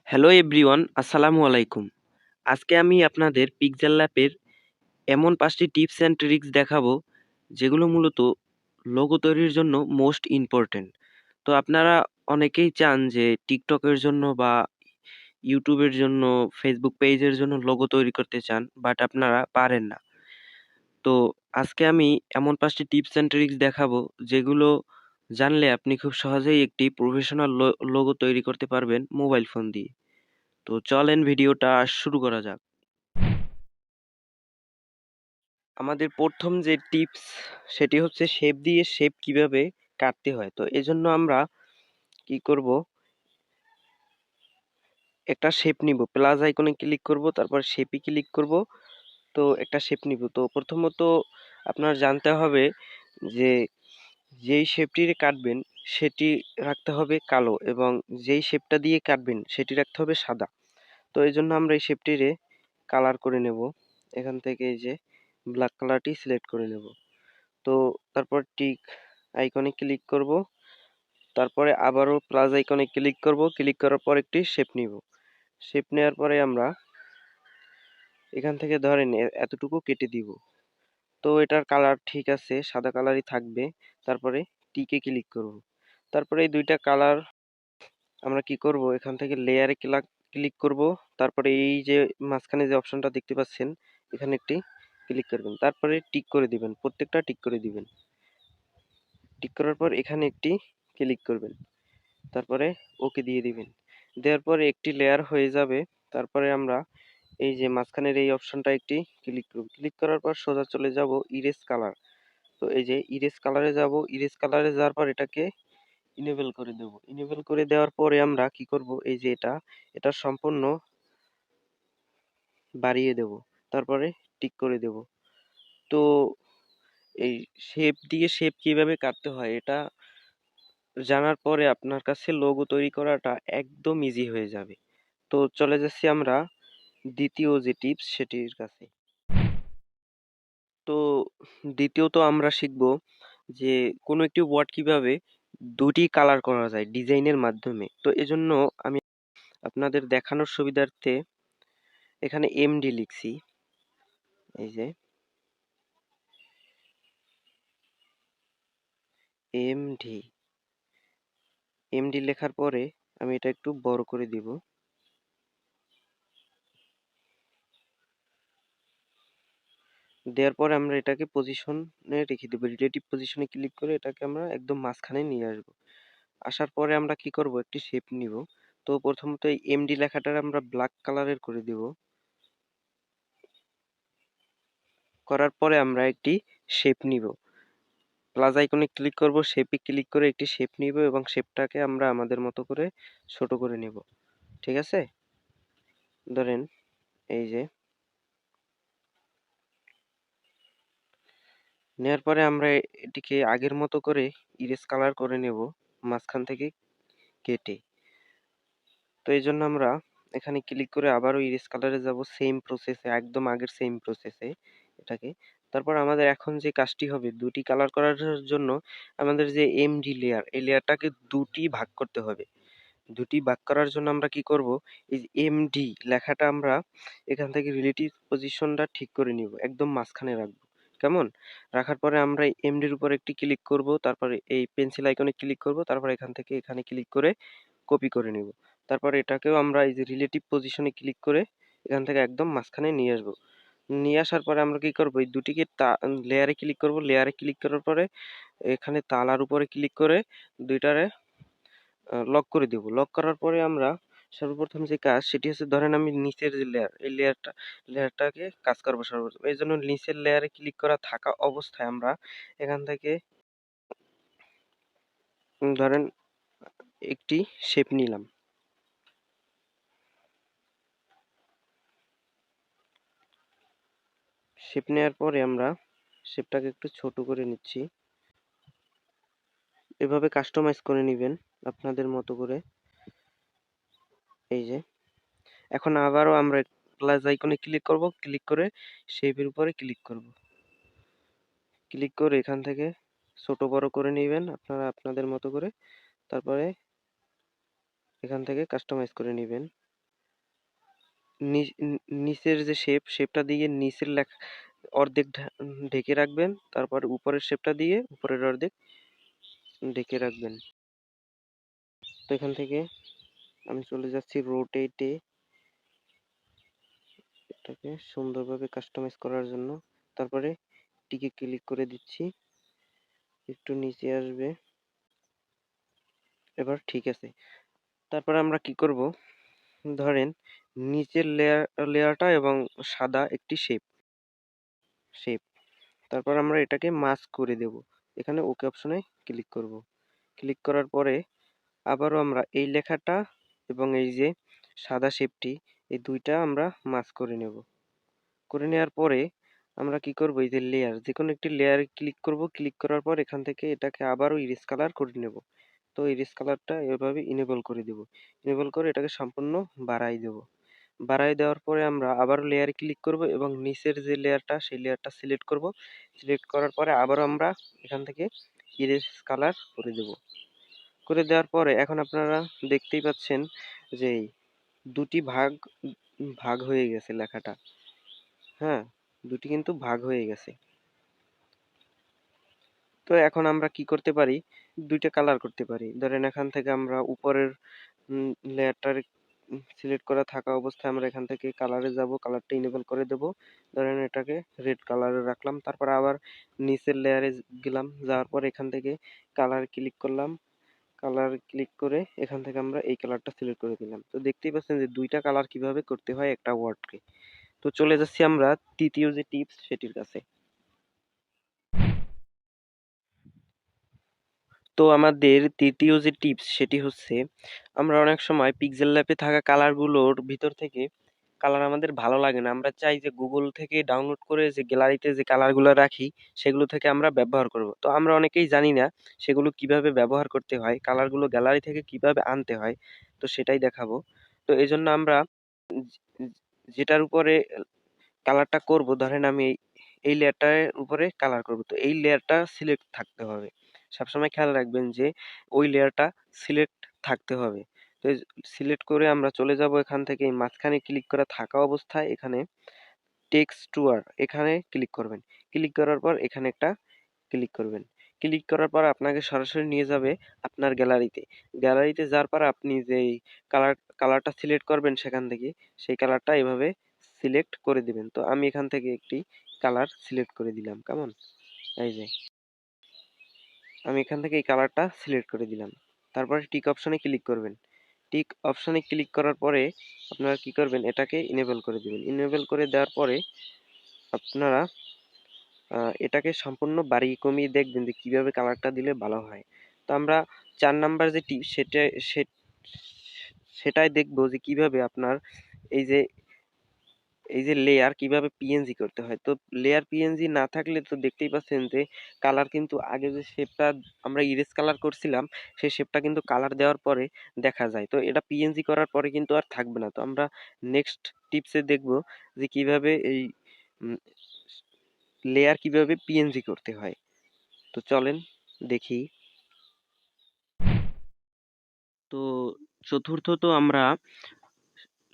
Hello everyone, আসসালামু আলাইকুম। আজকে আমি আপনাদের পিক্সেল ল্যাবের এমন 5টি টিপস অ্যান্ড ট্রিক্স দেখাবো যেগুলো মূলত লোগো তৈরির জন্য মোস্ট ইম্পর্টেন্ট। তো আপনারা অনেকেই চান যে টিকটকের জন্য বা ইউটিউবের জন্য, ফেসবুক পেজের জন্য লোগো তৈরি করতে চান, বাট আপনারা পারেন না। তো আজকে আমি এমন 5টি টিপস অ্যান্ড ট্রিক্স দেখাবো যেগুলো জানলে আপনি খুব সহজেই একটি প্রফেশনাল লোগো তৈরি করতে পারবেন মোবাইল ফোন দিয়ে। তো চলেন ভিডিওটা শুরু করা যাক। আমাদের প্রথম যে টিপস সেটি হচ্ছে শেপ দিয়ে শেপ কিভাবে কাটতে হয়। তো এজন্য আমরা কি করব, একটা শেপ নিব, প্লাস আইকনে ক্লিক করব, তারপর শেপে ক্লিক করব। তো একটা শেপ নিব। তো প্রথমত আপনার জানতে হবে যে যেই শেপটি কাটবেন সেটি রাখতে হবে কালো, এবং যেই শেপটা দিয়ে কাটবেন সেটি রাখতে হবে সাদা। তো এই জন্য আমরা এই শেপটিরে কালার করে নেব। এখান থেকে এই যে ব্ল্যাক কালারটি সিলেক্ট করে নেব। তো তারপর টিক আইকনে ক্লিক করব, তারপরে আবারও প্লাস আইকনে ক্লিক করব। ক্লিক করার পর একটি শেপ নিব। শেপ নেওয়ার পরে আমরা এখান থেকে ধরেন এতটুকু কেটে দিব। তো এটার কালার ঠিক আছে, সাদা কালারই থাকবে। তারপরে টিকে ক্লিক করব। তারপরে এই দুইটা কালার আমরা কি করব, এখান থেকে লেয়ারে ক্লিক করব। তারপরে এই যে মাঝখানে যে অপশনটা দেখতে পাচ্ছেন, এখানে একটি ক্লিক করবেন। তারপরে টিক করে দিবেন, প্রত্যেকটা টিক করে দিবেন। টিক করার পর এখানে একটি ক্লিক করবেন, তারপরে ওকে দিয়ে দিবেন। দেওয়ার পরে একটি লেয়ার হয়ে যাবে। তারপরে আমরা এই যে মাঝখানের এই অপশনটা একটি ক্লিক করব। ক্লিক করার পর সোজা চলে যাব ইরেজ কালার। তো এই যে ইরেজ কালারে যাব। ইরেজ কালারে যাওয়ার পর এটাকে ইনেবল করে দেব। ইনেবল করে দেওয়ার পরে আমরা কি করব, এই যে এটা সম্পূর্ণ বাড়িয়ে দেব। তারপরে টিক করে দেব। তো এই শেপ দিয়ে শেপ কিভাবে কাটতে হয় এটা জানার পরে আপনার কাছে লোগো তৈরি করাটা একদম ইজি হয়ে যাবে। তো চলে যাচ্ছি আমরা দ্বিতীয় যে টিপস সেটির কাছে। তো দ্বিতীয়ত আমরা শিখব যে কোনো একটি ওয়ার্ড কিভাবে দুটি কালার করা যায় ডিজাইনের মাধ্যমে। তো এজন্য আমি আপনাদের দেখানোর সুবিধার্থে এখানে এমডি লিখছি। এই যে এমডি, এমডি লেখার পরে আমি এটা একটু বড় করে দিব। দেওয়ার পরে আমরা এটাকে পজিশনে রেখে দেবো। রিলেটিভ পজিশনে ক্লিক করে এটাকে আমরা একদম মাঝখানে নিয়ে আসবো। আসার পরে আমরা কি করব, একটি শেপ নিব। তো প্রথমত এই এমডি লেখাটা আমরা ব্ল্যাক কালারের করে দিব। করার পরে আমরা একটি শেপ নিব। প্লাস আইকনে ক্লিক করব, শেপে ক্লিক করে একটি শেপ নিব এবং শেপটাকে আমরা আমাদের মতো করে ছোট করে নেব। ঠিক আছে? ধরেন এই যে নেওয়ার পরে আমরা এটিকে আগের মতো করে ইরেজ কালার করে নেব মাঝখান থেকে কেটে। তো এই জন্য আমরা এখানে ক্লিক করে আবারও ইরেজ কালারে যাব, সেম প্রসেসে, একদম আগের সেম প্রসেসে এটাকে। তারপর আমাদের এখন যে কাজটি হবে, দুটি কালার করার জন্য আমাদের যে এমডি লেয়ার, এই লেয়ারটাকে দুটি ভাগ করতে হবে। দুটি ভাগ করার জন্য আমরা কি করব, এই যে এমডি লেখাটা আমরা এখান থেকে রিলেটিভ পজিশনটা ঠিক করে নিব, একদম মাঝখানে রাখবো। কেমন? রাখার পরে আমরা এমডির উপর একটি ক্লিক করব, তারপরে এই পেন্সিল আইকনে ক্লিক করব, তারপর এখান থেকে এখানে ক্লিক করে কপি করে নিব। তারপর এটাকেও আমরা এই যে রিলেটিভ পজিশনে ক্লিক করে এখান থেকে একদম মাঝখানে নিয়ে আসবো। নিয়ে আসার পরে আমরা কি করব, এই দুটিকে লেয়ারে ক্লিক করব। লেয়ারে ক্লিক করার পরে এখানে তালার উপরে ক্লিক করে দুইটারে লক করে দেব। লক করার পরে আমরা সর্বপ্রথম যে কাজ সেটি হচ্ছে, ধরেন আমি নিচের যে লেয়ার, এই লেয়ারটাকে কাজ করবো সর্বপ্রথম। এই জন্য নিচের লেয়ারে ক্লিক করা থাকা অবস্থায় আমরা এখান থেকে ধরেন একটি শেপ নিলাম। শেপ নেওয়ার পরে আমরা শেপটাকে একটু ছোট করে নিচ্ছি। এভাবে কাস্টমাইজ করে নেবেন আপনাদের মতো করে। এই যে এখন আবারও আমরা প্লাস আইকনে ক্লিক করব, ক্লিক করে শেপের উপরে ক্লিক করব। ক্লিক করে এখান থেকে ছোট বড় করে নেবেন আপনারা আপনাদের মতো করে। তারপরে এখান থেকে কাস্টমাইজ করে নেবেন। নিচের যে শেপটা দিয়ে নিচের লেখা অর্ধেক ঢেকে রাখবেন, তারপর উপরের শেপটা দিয়ে উপরের অর্ধেক ঢেকে রাখবেন। তো এখান থেকে আমি চলে যাচ্ছি রোটেটে, এটাকে সুন্দরভাবে কাস্টমাইজ করার জন্য। তারপরে টিকে ক্লিক করে দিচ্ছি, একটু নিচে আসবে, এবার ঠিক আছে। তারপর আমরা কি করব, ধরেন নিচের লেয়ারটা এবং সাদা একটি শেপ, তারপর আমরা এটাকে মাস্ক করে দেব। এখানে ওকে অপশনে ক্লিক করব। ক্লিক করার পরে আবারও আমরা এই লেখাটা এবং এই যে সাদা শেপটি, এই দুইটা আমরা মাস্ক করে নেব। করে নেওয়ার পরে আমরা কি করব, এই যে লেয়ার, যে কোনো একটি লেয়ারে ক্লিক করব। ক্লিক করার পর এখান থেকে এটাকে আবারও ইরেজ কালার করে নেব। তো ইরেজ কালারটা এভাবে ইনেবল করে দেব। ইনেবল করে এটাকে সম্পূর্ণ বাড়াই দেব। বাড়াই দেওয়ার পরে আমরা আবার লেয়ারে ক্লিক করব এবং নিচের যে লেয়ারটা, সেই লেয়ারটা সিলেক্ট করব। সিলেক্ট করার পরে আবারও আমরা এখান থেকে ইরেজ কালার করে দেব। করে দেওয়ার পরে এখন আপনারা দেখতেই পাচ্ছেন যে দুটি ভাগ হয়ে গেছে লেখাটা। হ্যাঁ, দুটি কিন্তু ভাগ হয়ে গেছে। তো এখন আমরা কি করতে পারি, দুইটা কালার করতে পারি। ধরেন এখান থেকে আমরা উপরের লেয়ারটার সিলেক্ট করা থাকা অবস্থায় আমরা এখান থেকে কালারে যাব, কালারটা ইনেবল করে দেব। ধরেন এটাকে রেড কালারে রাখলাম। তারপর আবার নিচের লেয়ারে গেলাম, যাওয়ার পর এখান থেকে কালার ক্লিক করলাম। কালার ক্লিক করে এখান থেকে আমরা এই কালারটা সিলেক্ট করে দিলাম। তো দেখতেই পাচ্ছেন যে দুইটা কালার কিভাবে করতে হয় একটা ওয়ার্ডকে। তো চলে যাচ্ছি আমরা তৃতীয় যে টিপস সেটির কাছে। তো আমাদের তৃতীয় যে টিপস সেটি হচ্ছে, আমরা অনেক সময় পিক্সেল ল্যাবে থাকা কালারগুলোর ভিতর থেকে কালার আমাদের ভালো লাগে না। আমরা চাই যে গুগল থেকে ডাউনলোড করে যে গ্যালারিতে যে কালারগুলো রাখি সেগুলো থেকে আমরা ব্যবহার করব। তো আমরা অনেকেই জানি না সেগুলো কিভাবে ব্যবহার করতে হয়, কালারগুলো গ্যালারি থেকে কিভাবে আনতে হয়। তো সেটাই দেখাবো। তো এজন্য আমরা যেটার উপরে কালারটা করব, ধরেন আমি এই লেয়ারটার উপরে কালার করব, তো এই লেয়ারটা সিলেক্ট থাকতে হবে। সবসময় খেয়াল রাখবেন যে ওই লেয়ারটা সিলেক্ট থাকতে হবে। তো সিলেক্ট করে আমরা চলে যাব এখান থেকে এই মাঝখানে ক্লিক করা থাকা অবস্থায় এখানে টেক্সটুয়ার এখানে ক্লিক করবেন। ক্লিক করার পর এখানে একটা ক্লিক করবেন। ক্লিক করার পর আপনাকে সরাসরি নিয়ে যাবে আপনার গ্যালারিতে। গ্যালারিতে যাওয়ার পর আপনি যেই কালারটা সিলেক্ট করবেন সেখান থেকে সেই কালারটা এভাবে সিলেক্ট করে দিবেন। তো আমি এখান থেকে একটি কালার সিলেক্ট করে দিলাম। কেমন, এই যে আমি এখান থেকে এই কালারটা সিলেক্ট করে দিলাম। তারপরে টিক অপশনে ক্লিক করবেন। টিক অপশনে ক্লিক করার পরে আপনারা কি করবেন, এটাকে ইনেবল করে দিবেন। ইনেবল করে দেওয়ার পরে আপনারা এটাকে সম্পূর্ণ বাড়িয়ে কমিয়ে দেখবেন যে কিভাবে কালারটা দিলে ভালো হয়। তো আমরা 4 নাম্বার যে টিপ সেটাই দেখবো যে কিভাবে আপনার এই যে লেয়ার কিভাবে পিএনজি করতে হয়। তো লেয়ার পিএনজি না থাকলে তো দেখতেই পাচ্ছেন যে কালার কিন্তু আগে যে শেপটা আমরা ইরেজ কালার করছিলাম সেই শেপটা কিন্তু কালার দেওয়ার পরে দেখা যায়। তো এটা পিএনজি করার পরে কিন্তু আর থাকবে না। তো আমরা নেক্সট টিপসে দেখবো যে কিভাবে এই লেয়ার কিভাবে পিএনজি করতে হয়। তো চলেন দেখি। তো চতুর্থত আমরা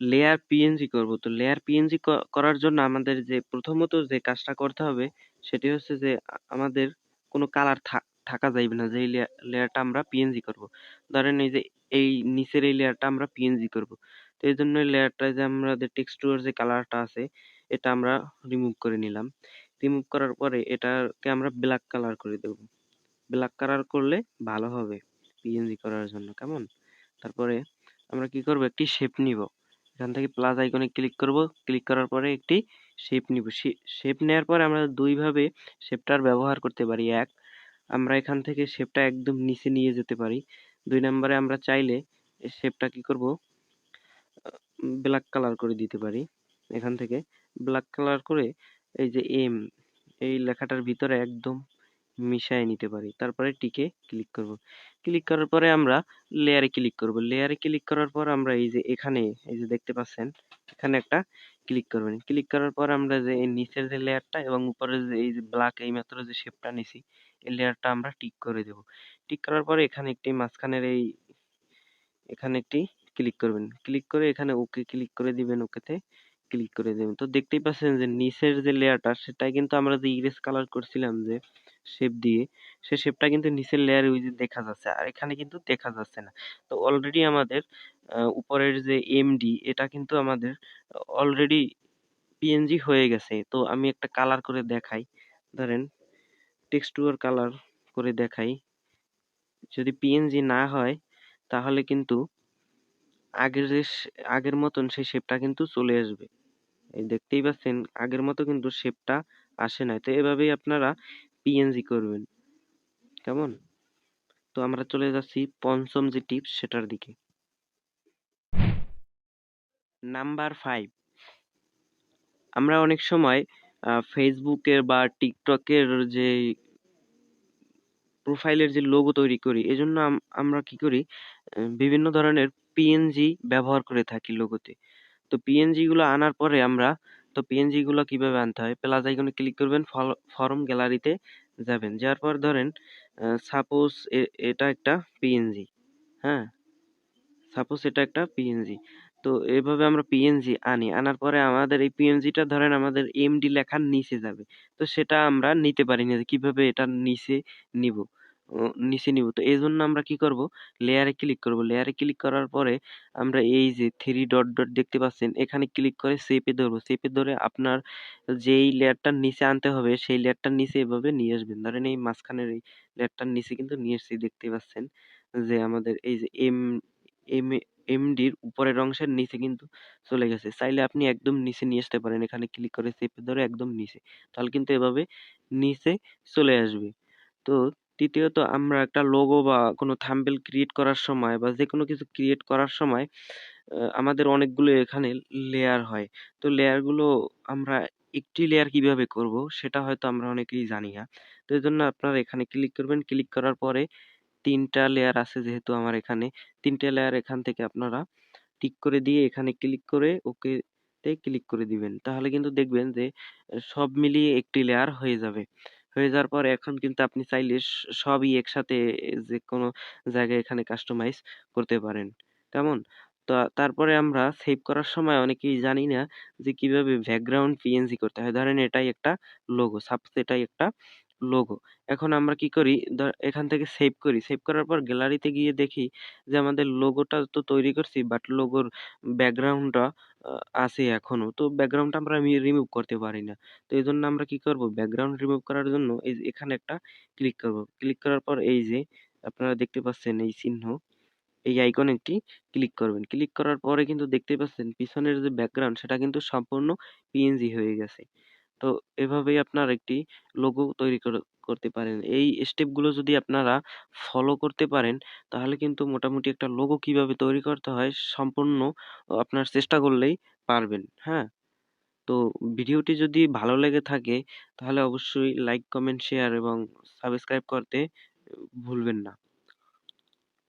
লেয়ার পিএনজি করব। তো লেয়ার পিএনজি করার জন্য আমাদের যে প্রথমত যে কাজটা করতে হবে সেটি হচ্ছে যে আমাদের কোনো কালার থাকা যাইবে না যে লেয়ারটা আমরা পিএনজি করব। ধরেন এই যে এই নিচের এই লেয়ারটা আমরা পিএনজি করব। তো এই জন্য লেয়ারটা যে আমাদের টেক্সচার যে কালারটা আছে এটা আমরা রিমুভ করে নিলাম। রিমুভ করার পরে এটাকে আমরা ব্ল্যাক কালার করে দেব। ব্ল্যাক কালার করলে ভালো হবে পিএনজি করার জন্য। কেমন, তারপরে আমরা কি করব, একটি শেপ নিব। এখান থেকে প্লাস আইকনে ক্লিক করব। ক্লিক করার পরে একটি শেপ নিব। শেপ নেওয়ার পরে আমরা দুই ভাবে শেপটার ব্যবহার করতে পারি। এক, আমরা এখান থেকে শেপটা একদম নিচে নিয়ে যেতে পারি। দুই নম্বরে আমরা চাইলে শেপটা কি করব, ব্ল্যাক কালার করে দিতে পারি। এখান থেকে ব্ল্যাক কালার করে এই যে এই লেখাটার ভিতরে একদম মিশায়ে নিতে পারি। তারপরে টিকে ক্লিক করব। ক্লিক করার পরে আমরা লেয়ারে ক্লিক করব। লেয়ারে ক্লিক করার পর আমরা এই যে এখানে এই যে দেখতে পাচ্ছেন এখানে একটা ক্লিক করবেন। ক্লিক করার পর আমরা যে এই নিচের যে লেয়ারটা এবং উপরের যে এই যে ব্ল্যাক এই মাত্র যে শেপটা নিছি এই লেয়ারটা আমরা টিক করে দেব। টিক করার পরে এখানে একটি মাঝখানের এখানে একটি ক্লিক করবেন, ক্লিক করে এখানে ওকে ক্লিক করে দিবেন, ওকেতে ক্লিক করে দেবেন। তো দেখতেই পাচ্ছেন যে নিচের যে লেয়ারটা সেটাই কিন্তু আমরা যে ইরেজ কালার করছিলাম যে শেপ দিয়ে, সে শেপটা কিন্তু নিচের লেয়ারে ওই যে দেখা যাচ্ছে, আর এখানে কিন্তু দেখা যাচ্ছে না। তো অলরেডি আমাদের উপরের যে এমডি এটা কিন্তু আমাদের অলরেডি পিএনজি হয়ে গেছে। তো আমি একটা কালার করে দেখাই, ধরেন টেক্সচার কালার করে দেখাই। যদি পিএনজি না হয় তাহলে কিন্তু আগের যে আগের মতন সেই শেপটা কিন্তু চলে আসবে। এই দেখতেই পাচ্ছেন আগের মতো কিন্তু শেপটা আসে নাই। তো এভাবেই আপনারা পিএনজি করবেন, কেমন? তো আমরা চলে যাচ্ছি পঞ্চম যে টিপস সেটার দিকে। নাম্বার 5, আমরা অনেক সময় ফেসবুকের বা টিকটকের যে প্রোফাইলের যে লোগো তৈরি করি, এজন্য আমরা কি করি, বিভিন্ন ধরনের পিএনজি ব্যবহার করে থাকি লোগোতে। তো পিএনজি গুলো আনার পরে আমরা, তো পিএনজি গুলো কিভাবে আনতে হয়, প্লাস আইকনে ক্লিক করবেন, ফরম গ্যালারিতে যাবেন, যাওয়ার পর ধরেন সাপোজ এটা একটা পিএনজি, হ্যাঁ, সাপোজ এটা একটা পিএনজি। তো এভাবে আমরা পিএনজি আনি, আনার পরে আমাদের এই পিএনজিটা ধরেন আমাদের এমডি লেখার নিচে যাবে। তো সেটা আমরা নিতে পারি না, যে কিভাবে এটা নিচে নিব, নিচে নিব। তো এই জন্য আমরা কি করব, লেয়ারে ক্লিক করব। লেয়ারে ক্লিক করার পরে আমরা এই যে থ্রি ডট ডট দেখতে পাচ্ছেন, এখানে ক্লিক করে সেপে ধরবো। সেপে ধরে আপনার যেই লেয়ারটার নিচে আনতে হবে সেই লেয়ারটার নিচে এভাবে নিয়ে আসবেন। ধরেন এই মাঝখানের এই লেয়ারটার নিচে কিন্তু নিয়ে এসেছি, দেখতে পাচ্ছেন যে আমাদের এই যে এম এমডির উপরের অংশের নিচে কিন্তু চলে গেছে। চাইলে আপনি একদম নিচে নিয়ে আসতে পারেন, এখানে ক্লিক করে চেপে ধরে একদম নিচে, তাহলে কিন্তু এভাবে নিচে চলে আসবে। তো তৃতীয়ত, আমরা একটা লোগো বা কোনো থাম্বনেল ক্রিয়েট করার সময় বা যে কোনো কিছু ক্রিয়েট করার সময় আমাদের অনেকগুলো এখানে লেয়ার হয়। তো লেয়ার গুলো আমরা একটি লেয়ার কিভাবে করব সেটা হয়তো আমরা অনেকেই জানি না। তো এই জন্য আপনারা এখানে ক্লিক করবেন, ক্লিক করার পরে ৩টা লেয়ার আছে যেহেতু আমার এখানে, ৩টে লেয়ার এখান থেকে আপনারা টিক করে দিয়ে এখানে ক্লিক করে ওকে তে ক্লিক করে দিবেন। তাহলে কিন্তু দেখবেন যে সব মিলিয়ে একটি লেয়ার হয়ে যাবে। হয়ে যাওয়ার পর এখন কিন্তু আপনি চাইলে সবই একসাথে যে কোনো জায়গায় এখানে কাস্টমাইজ করতে পারেন। কেমন? তারপরে আমরা সেভ করার সময় অনেকেই জানি না যে কিভাবে ব্যাকগ্রাউন্ড পিএনজি করতে হয়। ধরেন এটাই একটা লোগো, সাপোজ এটাই একটা লোগো। এখন আমরা কি করি, এখান থেকে সেভ করি। সেভ করার পর গ্যালারিতে গিয়ে দেখি যে আমাদের লোগোটা তো তৈরি করছি, বাট লোগোর ব্যাকগ্রাউন্ডটা আছে এখনো। তো ব্যাকগ্রাউন্ডটা আমরা রিমুভ করতে পারি না। তো এজন্য আমরা কি করব, ব্যাকগ্রাউন্ড রিমুভ করার জন্য এই যে এখানে একটা ক্লিক করব। ক্লিক করার পর এই যে আপনারা দেখতে পাচ্ছেন এই চিহ্ন, এই আইকনে একটি ক্লিক করবেন। ক্লিক করার পরে কিন্তু দেখতেই পাচ্ছেন পিছনের যে ব্যাকগ্রাউন্ড সেটা কিন্তু সম্পূর্ণ পিএনজি হয়ে গেছে। তো এভাবেই আপনার একটি লোগো তৈরি করতে পারেন। এই স্টেপগুলো যদি আপনারা ফলো করতে পারেন তাহলে কিন্তু মোটামুটি একটা লোগো কিভাবে তৈরি করতে হয় সম্পূর্ণ আপনার চেষ্টা করলেই পারবেন। হ্যাঁ? তো ভিডিওটি যদি ভালো লেগে থাকে তাহলে অবশ্যই লাইক, কমেন্ট, শেয়ার এবং সাবস্ক্রাইব করতে ভুলবেন না।